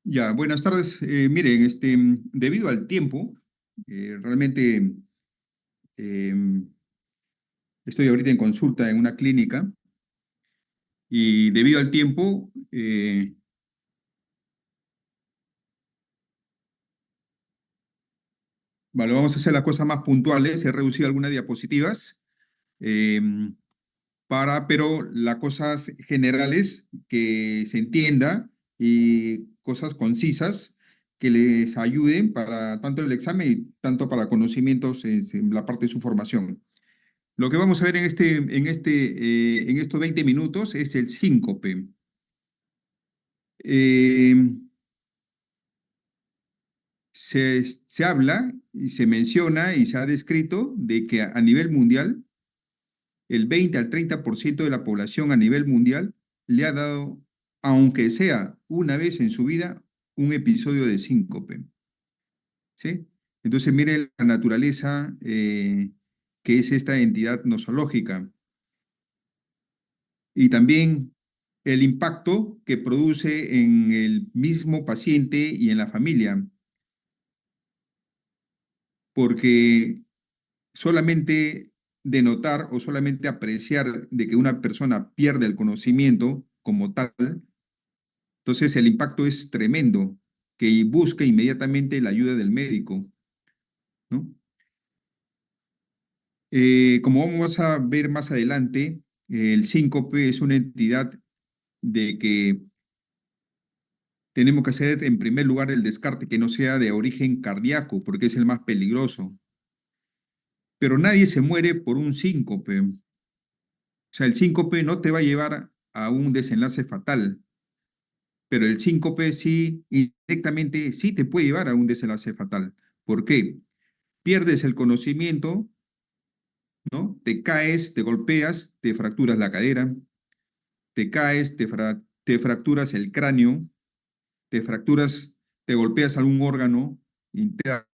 Ya, buenas tardes. Miren, debido al tiempo, realmente em, estoy ahorita en consulta en una clínica y debido al tiempo, vale, vamos a hacer las cosas más puntuales. He reducido algunas diapositivas, em, pero las cosas generales que se entienda y cosas concisas que les ayuden para tanto el examen y tanto para conocimientos en la parte de su formación. Lo que vamos a ver en estos 20 minutos es el síncope. Eh, se habla y se menciona y se ha descrito de que a nivel mundial, el 20 al 30% de la población a nivel mundial le ha dado, aunque sea una vez en su vida, un episodio de síncope. ¿Sí? Entonces, mire la naturaleza que es esta entidad nosológica. Y también el impacto que produce en el mismo paciente y en la familia, porque solamente denotar o solamente apreciar de que una persona pierde el conocimiento como tal, entonces el impacto es tremendo, que busca inmediatamente la ayuda del médico, ¿no? Como vamos a ver más adelante, el síncope es una entidad de que tenemos que hacer en primer lugar el descarte que no sea de origen cardíaco, porque es el más peligroso. Pero nadie se muere por un síncope. O sea, el síncope no te va a llevar a un desenlace fatal, pero el síncope sí, indirectamente, sí te puede llevar a un desenlace fatal. ¿Por qué? Pierdes el conocimiento, ¿no? Te caes, te golpeas, te fracturas la cadera, te caes, te fracturas el cráneo, te fracturas, te golpeas algún órgano interno,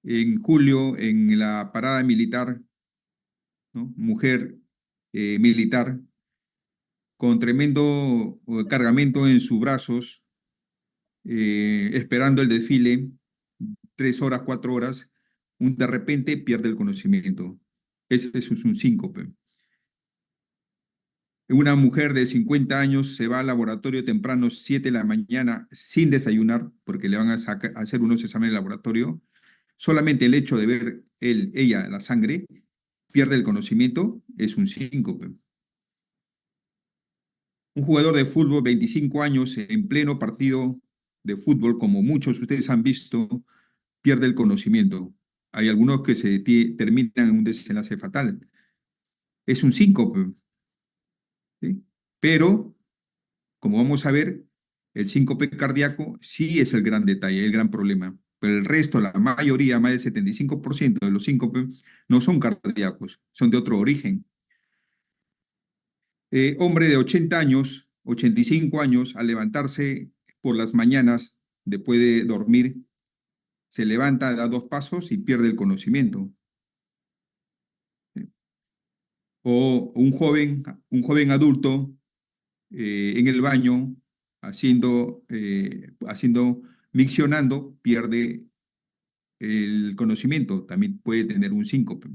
en julio en la parada militar, ¿no? Mujer militar con tremendo cargamento en sus brazos, esperando el desfile, 3 horas, 4 horas, de repente pierde el conocimiento. Ese es un síncope. Una mujer de 50 años se va al laboratorio temprano, 7 de la mañana, sin desayunar, porque le van a hacer unos exámenes de laboratorio. Solamente el hecho de ver ella la sangre, pierde el conocimiento, es un síncope. Un jugador de fútbol, 25 años, en pleno partido de fútbol, como muchos de ustedes han visto, pierde el conocimiento. Hay algunos que terminan en un desenlace fatal. Es un síncope, ¿sí? Pero, como vamos a ver, el síncope cardíaco sí es el gran detalle, el gran problema. Pero el resto, la mayoría, más del 75% de los síncopes, no son cardíacos, son de otro origen. Hombre de 80 años, 85 años, al levantarse por las mañanas, después de dormir, se levanta, da 2 pasos y pierde el conocimiento. O un joven adulto en el baño, miccionando, pierde el conocimiento, también puede tener un síncope.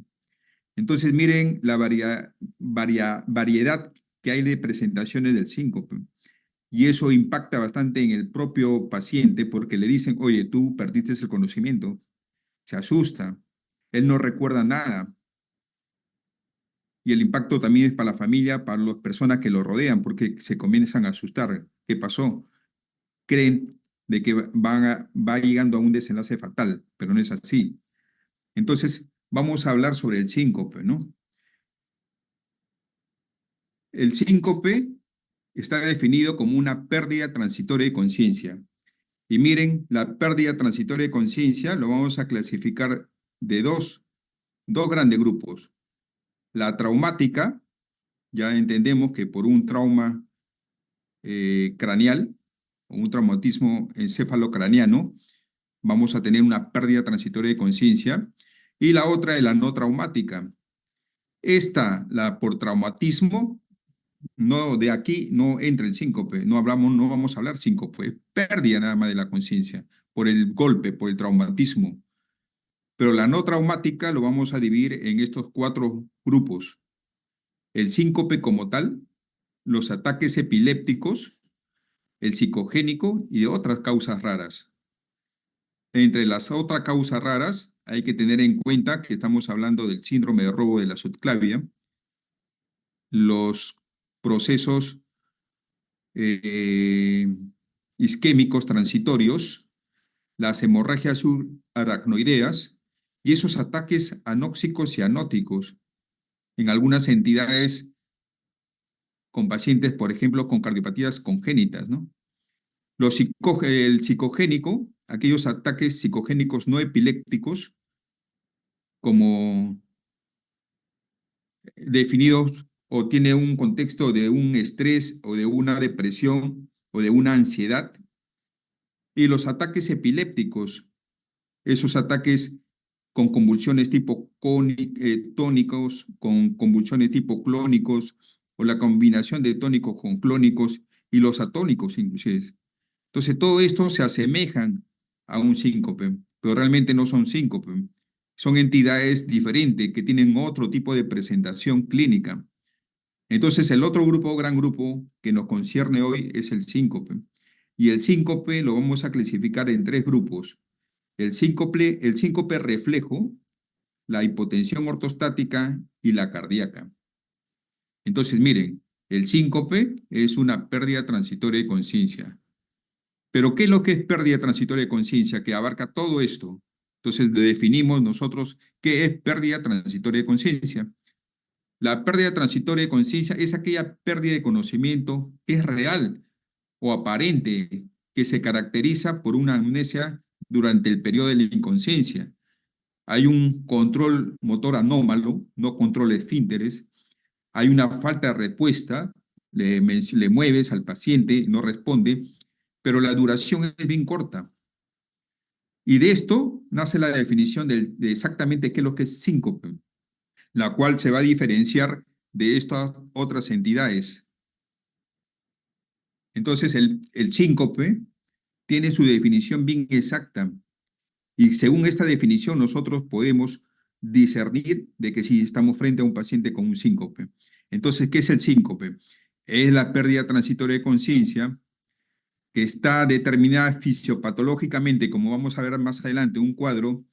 Entonces, miren la variedad que hay de presentaciones del síncope. Y eso impacta bastante en el propio paciente porque le dicen, oye, tú perdiste el conocimiento, se asusta, él no recuerda nada. Y el impacto también es para la familia, para las personas que lo rodean, porque se comienzan a asustar. ¿Qué pasó? Creen de que va llegando a un desenlace fatal, pero no es así. Entonces, vamos a hablar sobre el síncope, ¿no? El síncope está definido como una pérdida transitoria de conciencia. Y miren, la pérdida transitoria de conciencia lo vamos a clasificar de dos grandes grupos. La traumática, ya entendemos que por un trauma craneal o un traumatismo encefalocraniano, vamos a tener una pérdida transitoria de conciencia. Y la otra es la no traumática. Esta, la por traumatismo, no, de aquí no entra el síncope, no vamos a hablar síncope, pérdida nada más de la conciencia por el golpe, por el traumatismo. Pero la no traumática lo vamos a dividir en estos cuatro grupos. El síncope como tal, los ataques epilépticos, el psicogénico y de otras causas raras. Entre las otras causas raras hay que tener en cuenta que estamos hablando del síndrome de robo de la subclavia, los procesos eh, isquémicos transitorios, las hemorragias subaracnoideas y esos ataques anóxicos y anóticos en algunas entidades con pacientes, por ejemplo, con cardiopatías congénitas, ¿no? El psicogénico, aquellos ataques psicogénicos no epilépticos, como definidos o tiene un contexto de un estrés o de una depresión o de una ansiedad, y los ataques epilépticos, esos ataques con convulsiones tipo tónicos, con convulsiones tipo clónicos, o la combinación de tónicos con clónicos y los atónicos inclusive. Entonces, todo esto se asemejan a un síncope, pero realmente no son síncope. Son entidades diferentes que tienen otro tipo de presentación clínica. Entonces, el otro grupo, gran grupo que nos concierne hoy es el síncope. Y el síncope lo vamos a clasificar en tres grupos. El síncope reflejo, la hipotensión ortostática y la cardíaca. Entonces, miren, el síncope es una pérdida transitoria de conciencia. Pero ¿qué es lo que es pérdida transitoria de conciencia? Que abarca todo esto. Entonces, definimos nosotros qué es pérdida transitoria de conciencia. La pérdida transitoria de conciencia es aquella pérdida de conocimiento que es real o aparente, que se caracteriza por una amnesia durante el periodo de la inconsciencia. Hay un control motor anómalo, no control esfínteres, hay una falta de respuesta, le mueves al paciente, no responde, pero la duración es bien corta. Y de esto nace la definición de exactamente qué es lo que es síncope, la cual se va a diferenciar de estas otras entidades. Entonces, el síncope tiene su definición bien exacta, y según esta definición nosotros podemos discernir de que si estamos frente a un paciente con un síncope. Entonces, ¿qué es el síncope? Es la pérdida transitoria de conciencia que está determinada fisiopatológicamente, como vamos a ver más adelante, un cuadro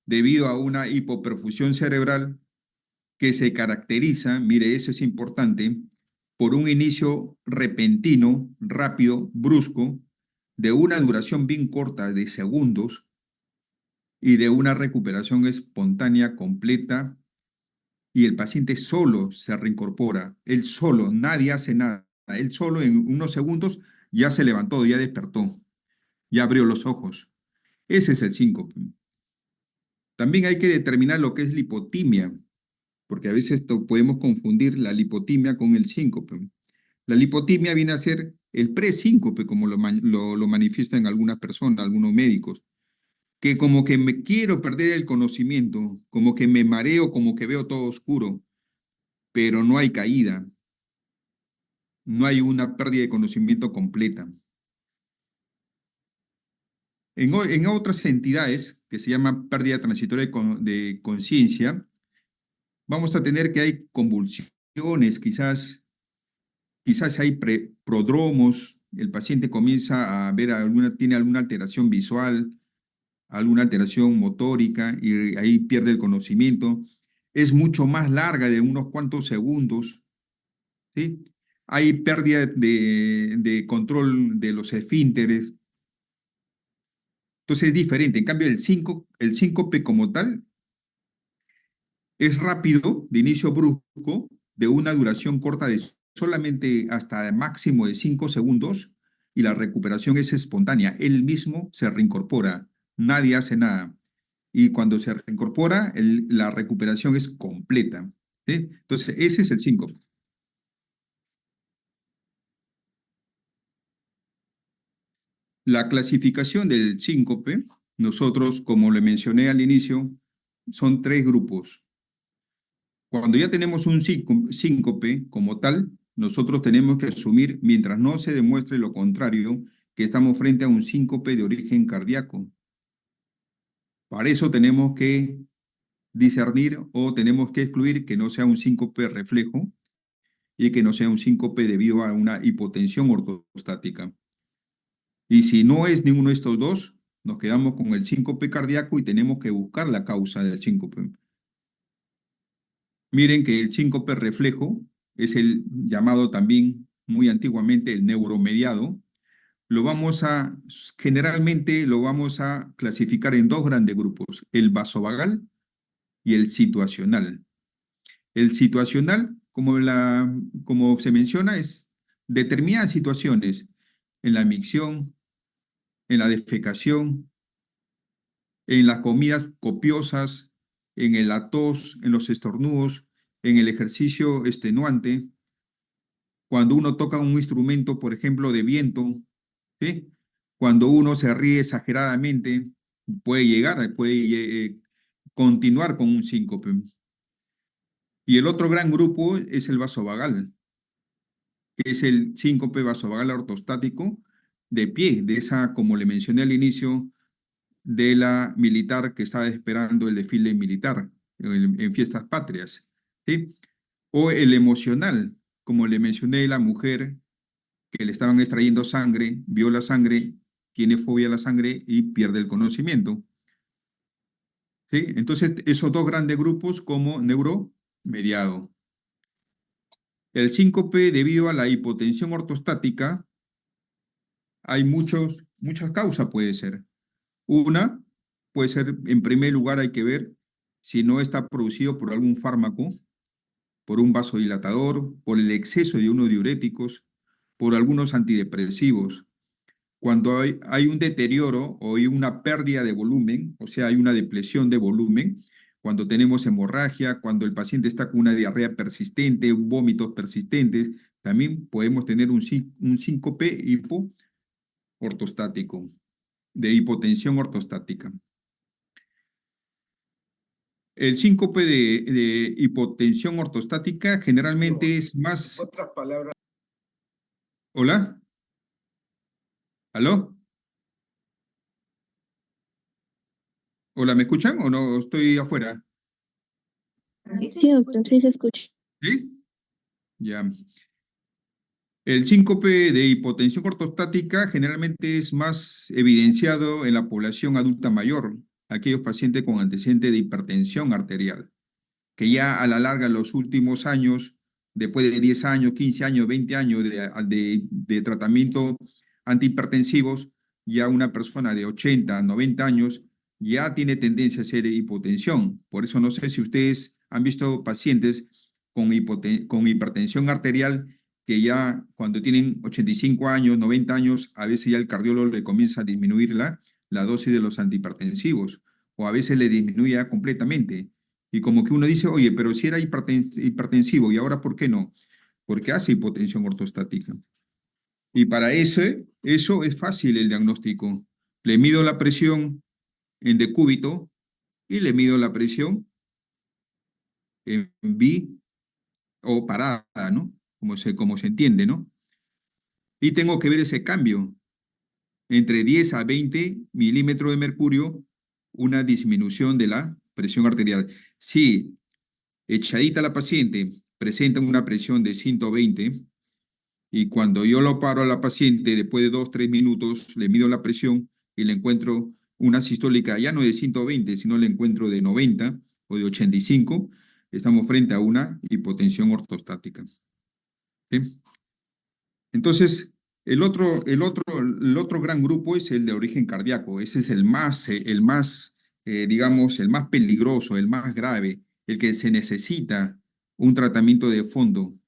debido a una hipoperfusión cerebral que se caracteriza, mire, eso es importante, por un inicio repentino, rápido, brusco, de una duración bien corta de segundos y de una recuperación espontánea completa, y el paciente solo se reincorpora, él solo, nadie hace nada, él solo en unos segundos ya se levantó, ya despertó, ya abrió los ojos. Ese es el síncope. También hay que determinar lo que es la hipotimia, porque a veces podemos confundir la lipotimia con el síncope. La lipotimia viene a ser el presíncope, como lo manifiestan algunas personas, algunos médicos, que como que me quiero perder el conocimiento, como que me mareo, como que veo todo oscuro, pero no hay caída, no hay una pérdida de conocimiento completa. En otras entidades, que se llama pérdida transitoria de conciencia, vamos a tener que hay convulsiones, quizás hay prodromos, el paciente comienza a ver tiene alguna alteración visual, alguna alteración motórica y ahí pierde el conocimiento. Es mucho más larga, de unos cuantos segundos, ¿sí? Hay pérdida de control de los esfínteres. Entonces es diferente. En cambio, el síncope como tal es rápido, de inicio brusco, de una duración corta de solamente hasta máximo de 5 segundos y la recuperación es espontánea. Él mismo se reincorpora, nadie hace nada. Y cuando se reincorpora, la recuperación es completa. ¿Sí? Entonces, ese es el síncope. La clasificación del síncope, nosotros, como le mencioné al inicio, son tres grupos. Cuando ya tenemos un síncope como tal, nosotros tenemos que asumir, mientras no se demuestre lo contrario, que estamos frente a un síncope de origen cardíaco. Para eso tenemos que discernir o tenemos que excluir que no sea un síncope reflejo y que no sea un síncope debido a una hipotensión ortostática. Y si no es ninguno de estos dos, nos quedamos con el síncope cardíaco y tenemos que buscar la causa del síncope. Miren que el síncope reflejo es el llamado también muy antiguamente el neuromediado. Generalmente lo vamos a clasificar en dos grandes grupos, el vasovagal y el situacional. El situacional, como se menciona, es determinadas situaciones en la micción, en la defecación, en las comidas copiosas, en el tos, en los estornudos, en el ejercicio extenuante, cuando uno toca un instrumento, por ejemplo, de viento, ¿sí? Cuando uno se ríe exageradamente, puede continuar con un síncope. Y el otro gran grupo es el vasovagal, que es el síncope vasovagal ortostático de pie, de esa, como le mencioné al inicio, de la militar que estaba esperando el desfile militar en fiestas patrias, ¿sí? O el emocional, como le mencioné, la mujer que le estaban extrayendo sangre, vio la sangre, tiene fobia a la sangre y pierde el conocimiento, ¿sí? Entonces, esos dos grandes grupos como neuromediado. El síncope, debido a la hipotensión ortostática, hay muchas causas puede ser. Una puede ser, en primer lugar, hay que ver si no está producido por algún fármaco, por un vasodilatador, por el exceso de unos diuréticos, por algunos antidepresivos. Cuando hay un deterioro o hay una pérdida de volumen, o sea, hay una depresión de volumen, cuando tenemos hemorragia, cuando el paciente está con una diarrea persistente, vómitos persistentes, también podemos tener un síncope hipoortostático, de hipotensión ortostática. El síncope de hipotensión ortostática generalmente es más... Otras palabras. ¿Hola? ¿Aló? ¿Hola, me escuchan o no? Estoy afuera. Sí, doctor, sí se escucha. ¿Sí? Ya. El síncope de hipotensión ortostática generalmente es más evidenciado en la población adulta mayor, aquellos pacientes con antecedente de hipertensión arterial, que ya a la larga en los últimos años, después de 10 años, 15 años, 20 años de tratamiento antihipertensivos, ya una persona de 80, 90 años ya tiene tendencia a ser hipotensión. Por eso no sé si ustedes han visto pacientes con hipertensión arterial que ya cuando tienen 85 años, 90 años, a veces ya el cardiólogo le comienza a disminuir la dosis de los antihipertensivos o a veces le disminuye ya completamente. Y como que uno dice, oye, pero si era hipertensivo, ¿y ahora por qué no? Porque hace hipotensión ortostática. Y para eso es fácil el diagnóstico. Le mido la presión en decúbito y le mido la presión en bi o parada, ¿no? Como se entiende, ¿no? Y tengo que ver ese cambio. Entre 10 a 20 milímetros de mercurio, una disminución de la presión arterial. Si echadita la paciente presenta una presión de 120 y cuando yo lo paro a la paciente después de 2, 3 minutos, le mido la presión y le encuentro una sistólica ya no de 120, sino le encuentro de 90 o de 85, estamos frente a una hipotensión ortostática. ¿Sí? Entonces, el otro gran grupo es el de origen cardíaco. Ese es digamos, el más peligroso, el más grave, el que se necesita un tratamiento de fondo.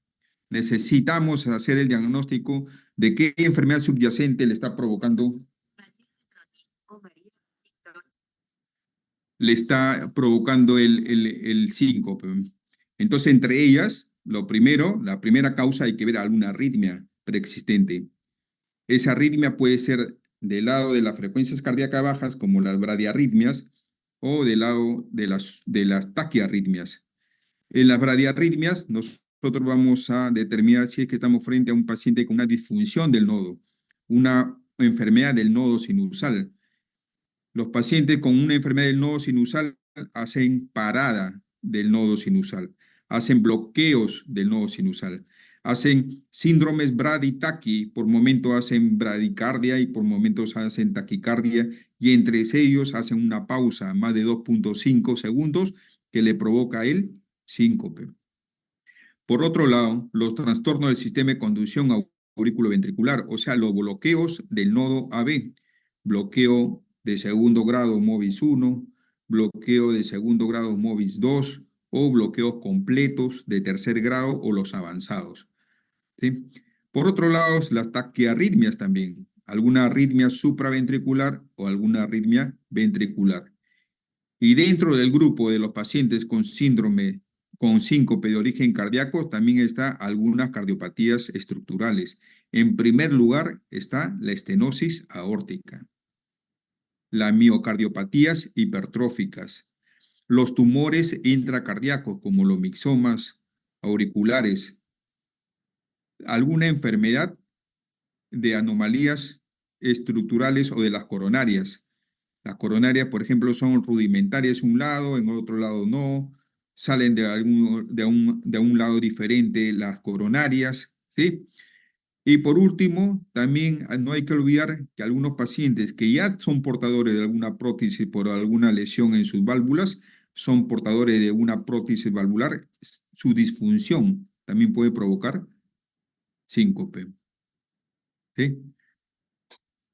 Necesitamos hacer el diagnóstico de qué enfermedad subyacente le está provocando el síncope. Entonces, entre ellas, la primera causa hay que ver alguna arritmia preexistente. Esa arritmia puede ser del lado de las frecuencias cardíacas bajas, como las bradiarritmias, o del lado de las taquiarritmias. En las bradiarritmias, nosotros vamos a determinar si es que estamos frente a un paciente con una disfunción del nodo, una enfermedad del nodo sinusal. Los pacientes con una enfermedad del nodo sinusal hacen parada del nodo sinusal, hacen bloqueos del nodo sinusal, hacen síndromes braditaqui, por momentos hacen bradicardia y por momentos hacen taquicardia, y entre ellos hacen una pausa más de 2,5 segundos que le provoca el síncope. Por otro lado, los trastornos del sistema de conducción auriculoventricular, o sea, los bloqueos del nodo AB, bloqueo de segundo grado MOVIS 1, bloqueo de segundo grado MOVIS 2 o bloqueos completos de tercer grado o los avanzados, ¿sí? Por otro lado, las taquiarritmias también, alguna arritmia supraventricular o alguna arritmia ventricular. Y dentro del grupo de los pacientes con síndrome con síncope de origen cardíaco también está algunas cardiopatías estructurales. En primer lugar está la estenosis aórtica, las miocardiopatías hipertróficas, los tumores intracardíacos como los mixomas auriculares, alguna enfermedad de anomalías estructurales o de las coronarias. Las coronarias, por ejemplo, son rudimentarias en un lado, en otro lado no, salen de un lado diferente las coronarias, ¿sí? Y por último, también no hay que olvidar que algunos pacientes que ya son portadores de alguna prótesis por alguna lesión en sus válvulas, son portadores de una prótesis valvular, su disfunción también puede provocar síncope, ¿sí?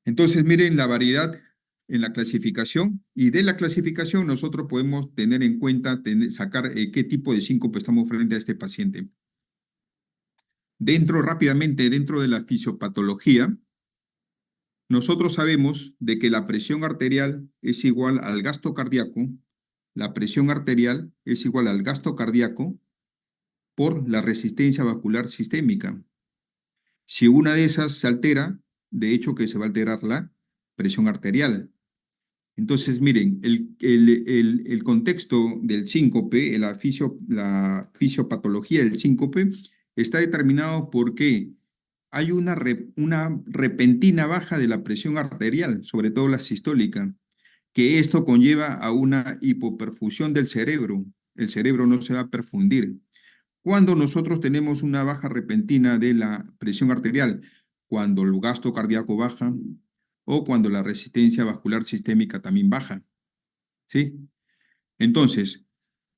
Entonces, miren la variedad en la clasificación y de la clasificación nosotros podemos tener en cuenta, sacar qué tipo de síncope estamos frente a este paciente. Rápidamente, dentro de la fisiopatología, nosotros sabemos de que la presión arterial es igual al gasto cardíaco, la presión arterial es igual al gasto cardíaco por la resistencia vascular sistémica. Si una de esas se altera, de hecho que se va a alterar la presión arterial. Entonces, miren, el contexto del síncope, la fisiopatología del síncope, está determinado porque hay una repentina baja de la presión arterial, sobre todo la sistólica, que esto conlleva a una hipoperfusión del cerebro. El cerebro no se va a perfundir. Cuando nosotros tenemos una baja repentina de la presión arterial, cuando el gasto cardíaco baja o cuando la resistencia vascular sistémica también baja, ¿sí? Entonces,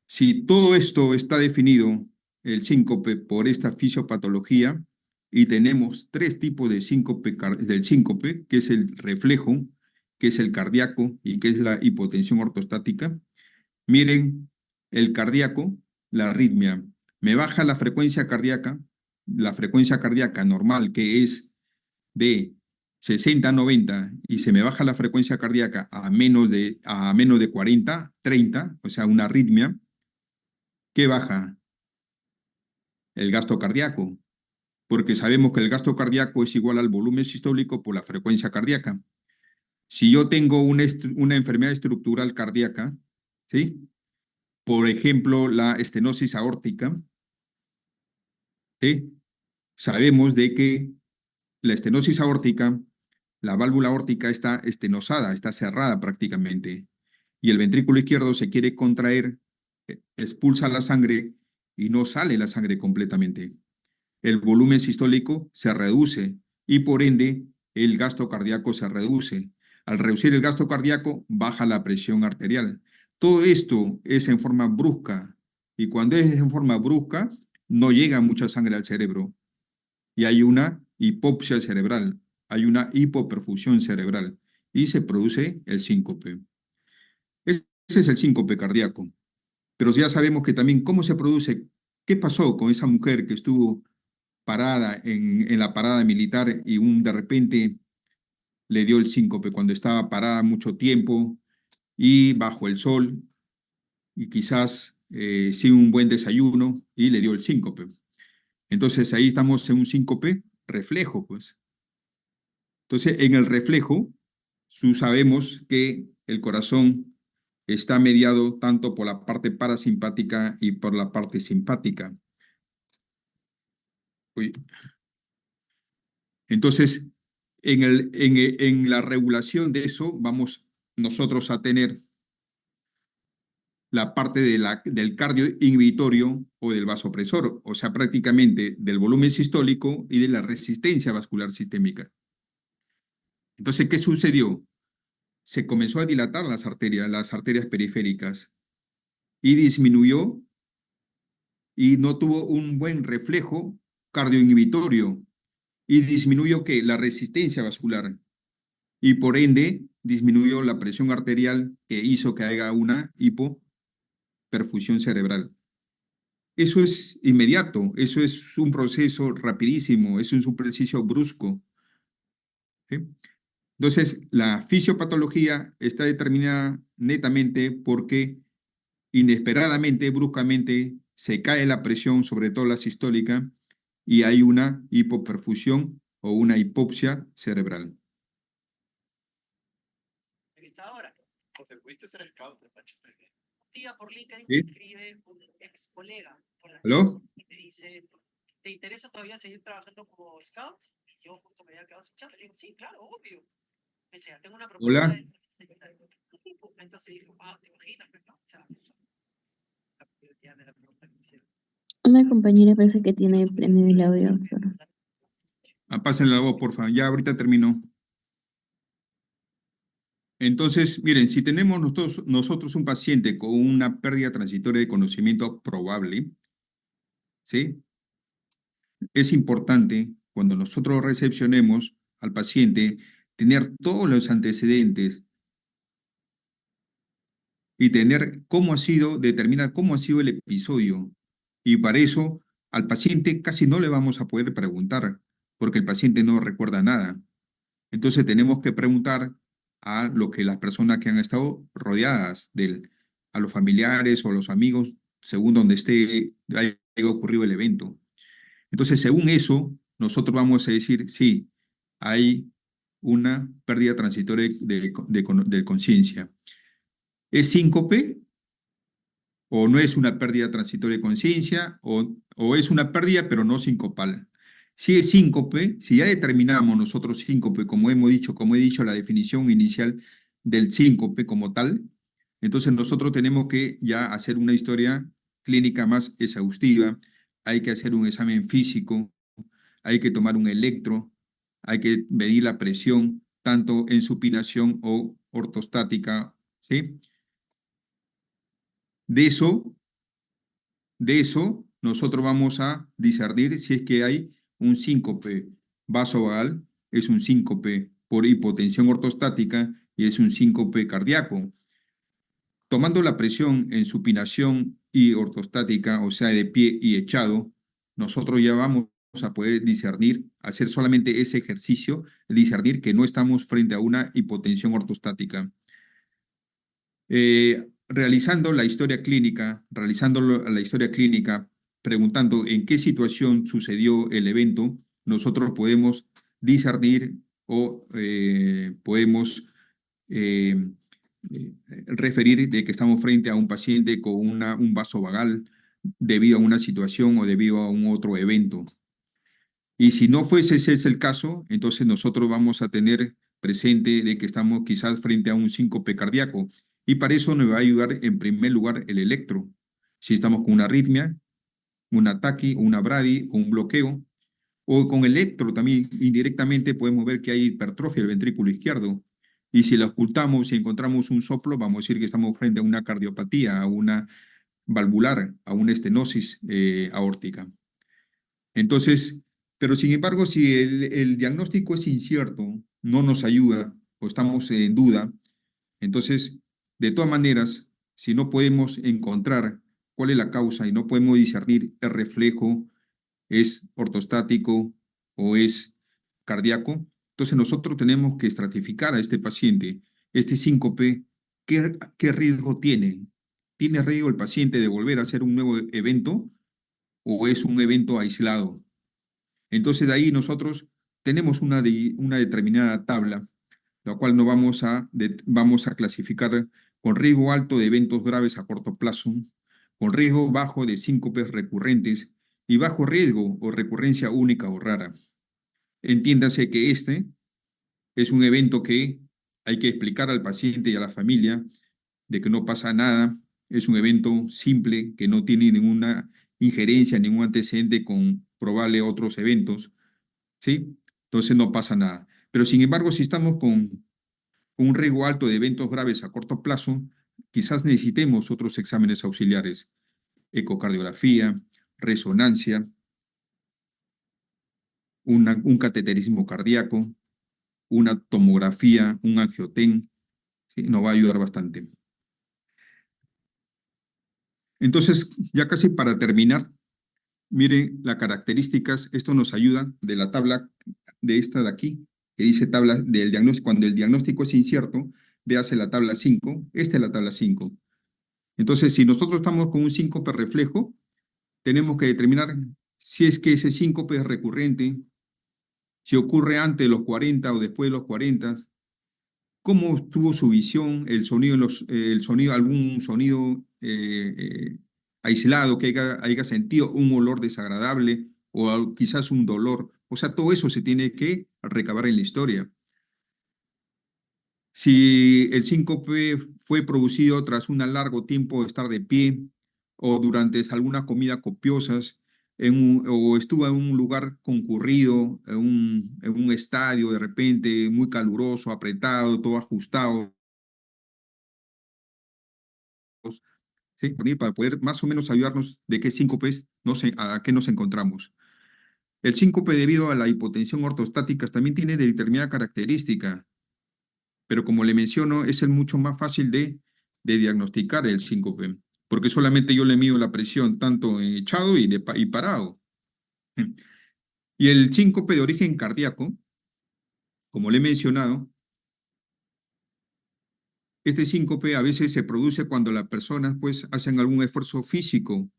si todo esto está definido, el síncope, por esta fisiopatología, y tenemos tres tipos de del síncope, que es el reflejo, que es el cardíaco y que es la hipotensión ortostática. Miren, el cardíaco, la arritmia, me baja la frecuencia cardíaca normal, que es de 60 a 90, y se me baja la frecuencia cardíaca a menos de 40, 30, o sea, una arritmia. ¿Qué baja? El gasto cardíaco, porque sabemos que el gasto cardíaco es igual al volumen sistólico por la frecuencia cardíaca. Si yo tengo una enfermedad estructural cardíaca, ¿sí? Por ejemplo, la estenosis aórtica, ¿sí? Sabemos de que la estenosis aórtica, la válvula aórtica está estenosada, está cerrada prácticamente, y el ventrículo izquierdo se quiere contraer, expulsa la sangre y no sale la sangre completamente. El volumen sistólico se reduce y por ende el gasto cardíaco se reduce. Al reducir el gasto cardíaco, baja la presión arterial. Todo esto es en forma brusca y cuando es en forma brusca, no llega mucha sangre al cerebro y hay una hipopsia cerebral, hay una hipoperfusión cerebral y se produce el síncope. Ese es el síncope cardíaco. Pero ya sabemos que también cómo se produce, qué pasó con esa mujer que estuvo parada en la parada militar y de repente le dio el síncope cuando estaba parada mucho tiempo y bajo el sol y quizás sin un buen desayuno y le dio el síncope. Entonces ahí estamos en un síncope reflejo, pues. Entonces en el reflejo sabemos que el corazón está mediado tanto por la parte parasimpática y por la parte simpática. Uy. Entonces, en la regulación de eso vamos nosotros a tener la parte del cardio inhibitorio o del vasopresor, o sea, prácticamente del volumen sistólico y de la resistencia vascular sistémica. Entonces, ¿qué sucedió? Se comenzó a dilatar las arterias periféricas, y disminuyó y no tuvo un buen reflejo cardioinhibitorio y disminuyó ¿qué? La resistencia vascular y por ende disminuyó la presión arterial que hizo que haya una hipoperfusión cerebral. Eso es inmediato, eso es un proceso rapidísimo, eso es un proceso brusco. ¿Sí? Entonces, la fisiopatología está determinada netamente porque inesperadamente, bruscamente, se cae la presión, sobre todo la sistólica, y hay una hipoperfusión o una hipopsia cerebral. Ahora, José, pudiste ser scout de Pacho. Un día por LinkedIn ¿Sí? escribe un ex colega por la ¿Aló? y me dice, ¿te interesa todavía seguir trabajando como scout? Y yo justo me había quedado sin chamba. Le digo, sí, claro, obvio. Me decía, tengo una propuesta Hola. de entonces dije, ah, te imaginas, ¿no? O sea, la prioridad de la pregunta que me hicieron. Una compañera parece que tiene prendido el audio, pero Pásenle la voz, por favor. Ya ahorita terminó. Entonces, miren, si tenemos nosotros un paciente con una pérdida transitoria de conocimiento probable, ¿sí? Es importante cuando nosotros recepcionemos al paciente tener todos los antecedentes y determinar cómo ha sido el episodio. Y para eso al paciente casi no le vamos a poder preguntar, porque el paciente no recuerda nada. Entonces tenemos que preguntar a lo que las personas que han estado rodeadas a los familiares o a los amigos, según donde haya ocurrido el evento. Entonces, según eso, nosotros vamos a decir, sí, hay una pérdida transitoria de conciencia. ¿Es síncope o no es una pérdida transitoria de conciencia o es una pérdida pero no sincopal? Si es síncope, si ya determinamos nosotros síncope, como he dicho la definición inicial del síncope como tal, entonces nosotros tenemos que ya hacer una historia clínica más exhaustiva, hay que hacer un examen físico, hay que tomar un electro, hay que medir la presión, tanto en supinación o ortostática, ¿sí? De eso, de eso, nosotros vamos a discernir si es que hay un síncope vasovagal, es un síncope por hipotensión ortostática y es un síncope cardíaco. Tomando la presión en supinación y ortostática, o sea, de pie y echado, nosotros ya vamos a poder discernir, hacer solamente ese ejercicio, discernir que no estamos frente a una hipotensión ortostática. Realizando la historia clínica, preguntando en qué situación sucedió el evento, nosotros podemos discernir o podemos eh, referir de que estamos frente a un paciente con un vaso vagal debido a una situación o debido a un otro evento. Y si no fuese ese es el caso, entonces nosotros vamos a tener presente de que estamos quizás frente a un síncope cardíaco. Y para eso nos va a ayudar en primer lugar el electro. Si estamos con una arritmia, un ataque, una bradi o un bloqueo, o con electro también indirectamente podemos ver que hay hipertrofia del ventrículo izquierdo. Y si la ocultamos y encontramos un soplo, vamos a decir que estamos frente a una cardiopatía, a una valvular, a una estenosis aórtica. Entonces, pero sin embargo, si el diagnóstico es incierto, no nos ayuda o estamos en duda, entonces, de todas maneras, si no podemos encontrar cuál es la causa y no podemos discernir el reflejo es ortostático o es cardíaco. Entonces nosotros tenemos que estratificar a este paciente, este síncope, ¿qué riesgo tiene? ¿Tiene riesgo el paciente de volver a hacer un nuevo evento o es un evento aislado? Entonces de ahí nosotros tenemos una determinada tabla, la cual nos vamos a clasificar con riesgo alto de eventos graves a corto plazo, con riesgo bajo de síncopes recurrentes y bajo riesgo o recurrencia única o rara. Entiéndase que este es un evento que hay que explicar al paciente y a la familia de que no pasa nada, es un evento simple que no tiene ninguna injerencia, ningún antecedente con probable otros eventos, ¿sí? Entonces no pasa nada. Pero sin embargo, si estamos con un riesgo alto de eventos graves a corto plazo, quizás necesitemos otros exámenes auxiliares, ecocardiografía, resonancia, un cateterismo cardíaco, una tomografía, un angiotén, ¿sí? Nos va a ayudar bastante. Entonces, ya casi para terminar, miren las características, esto nos ayuda de la tabla de esta de aquí, que dice tabla del diagnóstico, cuando el diagnóstico es incierto, véase la tabla 5, esta es la tabla 5. Entonces, si nosotros estamos con un síncope reflejo, tenemos que determinar si es que ese síncope es recurrente, si ocurre antes de los 40 o después de los 40, cómo estuvo su visión, el sonido, el sonido, algún sonido aislado que haya sentido, un olor desagradable o quizás un dolor. O sea, todo eso se tiene que recabar en la historia. Si el síncope fue producido tras un largo tiempo de estar de pie o durante algunas comidas copiosas o estuvo en un lugar concurrido, en un estadio de repente muy caluroso, apretado, todo ajustado, ¿sí? Para poder más o menos ayudarnos de qué síncopes a qué nos encontramos. El síncope debido a la hipotensión ortostática también tiene determinada característica, pero como le menciono, es el mucho más fácil de diagnosticar el síncope, porque solamente yo le mido la presión tanto echado y parado. Y el síncope de origen cardíaco, como le he mencionado, este síncope a veces se produce cuando las personas pues hacen algún esfuerzo físico,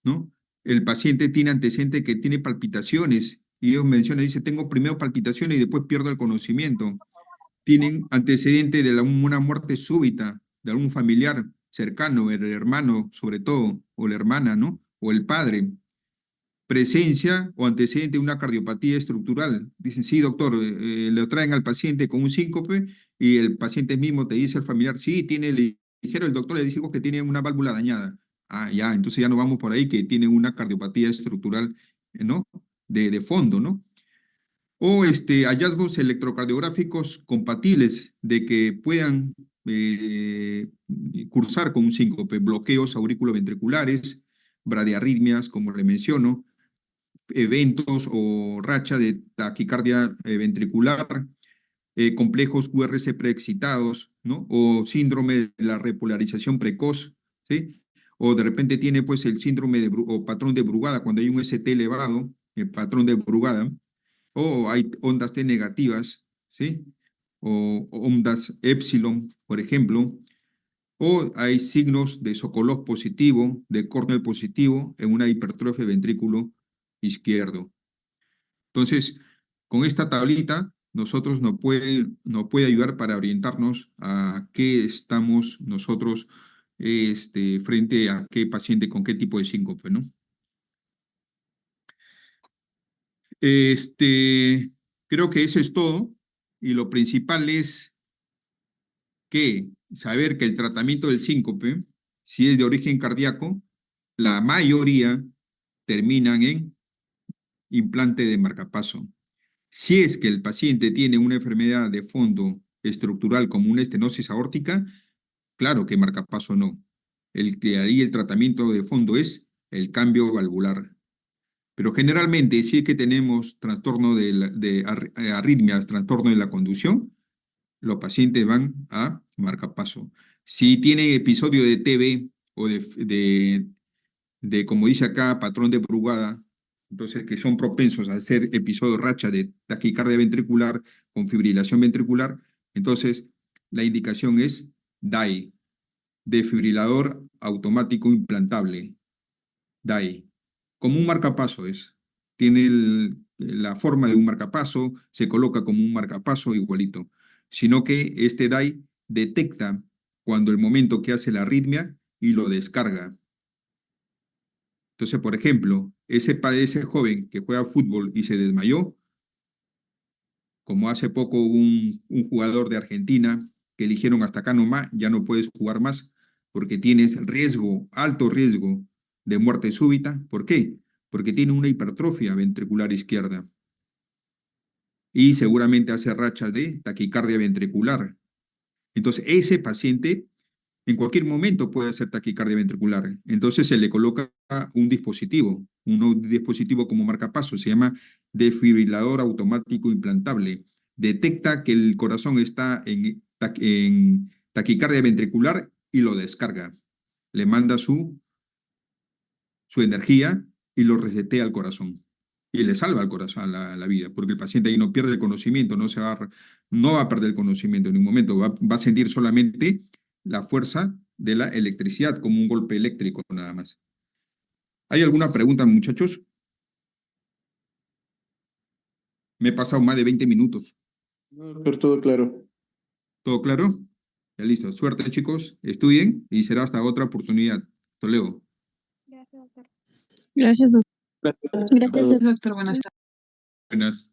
¿no? El paciente tiene antecedente que tiene palpitaciones y ellos mencionan, dice, tengo primero palpitaciones y después pierdo el conocimiento. Tienen antecedente de una muerte súbita de algún familiar cercano, el hermano sobre todo, o la hermana, ¿no? O el padre. Presencia o antecedente de una cardiopatía estructural. Dicen, sí, doctor, le traen al paciente con un síncope y el paciente mismo te dice al familiar, sí, le dijeron, el doctor le dijo que tiene una válvula dañada. Ah, ya, entonces ya no vamos por ahí, que tiene una cardiopatía estructural, ¿no? De fondo, ¿no? O hallazgos electrocardiográficos compatibles de que puedan cursar con un síncope, bloqueos auriculoventriculares, bradiarritmias, como le menciono, eventos o racha de taquicardia ventricular, complejos QRS preexcitados, ¿no? O síndrome de la repolarización precoz, ¿sí? O de repente tiene pues el síndrome o patrón de Brugada, cuando hay un ST elevado, el patrón de Brugada, o hay ondas T negativas, ¿sí? O ondas epsilon, por ejemplo, o hay signos de Sokolov positivo, de Cornell positivo en una hipertrofia ventrículo izquierdo. Entonces, con esta tablita, nosotros nos puede ayudar para orientarnos a qué estamos nosotros frente a qué paciente con qué tipo de síncope, ¿no? Creo que eso es todo y lo principal es que saber que el tratamiento del síncope, si es de origen cardíaco, la mayoría terminan en implante de marcapaso. Si es que el paciente tiene una enfermedad de fondo estructural como una estenosis aórtica, claro que marcapaso no. Ahí el tratamiento de fondo es el cambio valvular. Pero generalmente, si es que tenemos trastorno de arritmias, trastorno de la conducción, los pacientes van a marcapaso. Si tienen episodio de TB o como dice acá, patrón de Brugada, entonces que son propensos a hacer episodios racha de taquicardia ventricular con fibrilación ventricular, entonces la indicación es DAI, desfibrilador automático implantable, DAI. Como un marcapaso es. Tiene la forma de un marcapaso, se coloca como un marcapaso igualito, sino que este DAI detecta cuando el momento que hace la arritmia y lo descarga. Entonces, por ejemplo, ese joven que juega fútbol y se desmayó, como hace poco hubo un jugador de Argentina que eligieron hasta acá nomás, ya no puedes jugar más porque tienes riesgo, alto riesgo de muerte súbita. ¿Por qué? Porque tiene una hipertrofia ventricular izquierda y seguramente hace rachas de taquicardia ventricular. Entonces, ese paciente en cualquier momento puede hacer taquicardia ventricular. Entonces se le coloca un dispositivo como marcapaso, se llama desfibrilador automático implantable. Detecta que el corazón está en taquicardia ventricular y lo descarga. Le manda su energía y lo resetea al corazón. Y le salva al corazón la vida, porque el paciente ahí no pierde el conocimiento, no va a perder el conocimiento en ningún momento, va a sentir solamente la fuerza de la electricidad, como un golpe eléctrico nada más. ¿Hay alguna pregunta, muchachos? Me he pasado más de 20 minutos. No, doctor, todo claro. ¿Todo claro? Ya listo. Suerte, chicos. Estudien y será hasta otra oportunidad. Toledo. Gracias, doctor. Gracias. Gracias, doctor. Doctor, buenas tardes. Buenas.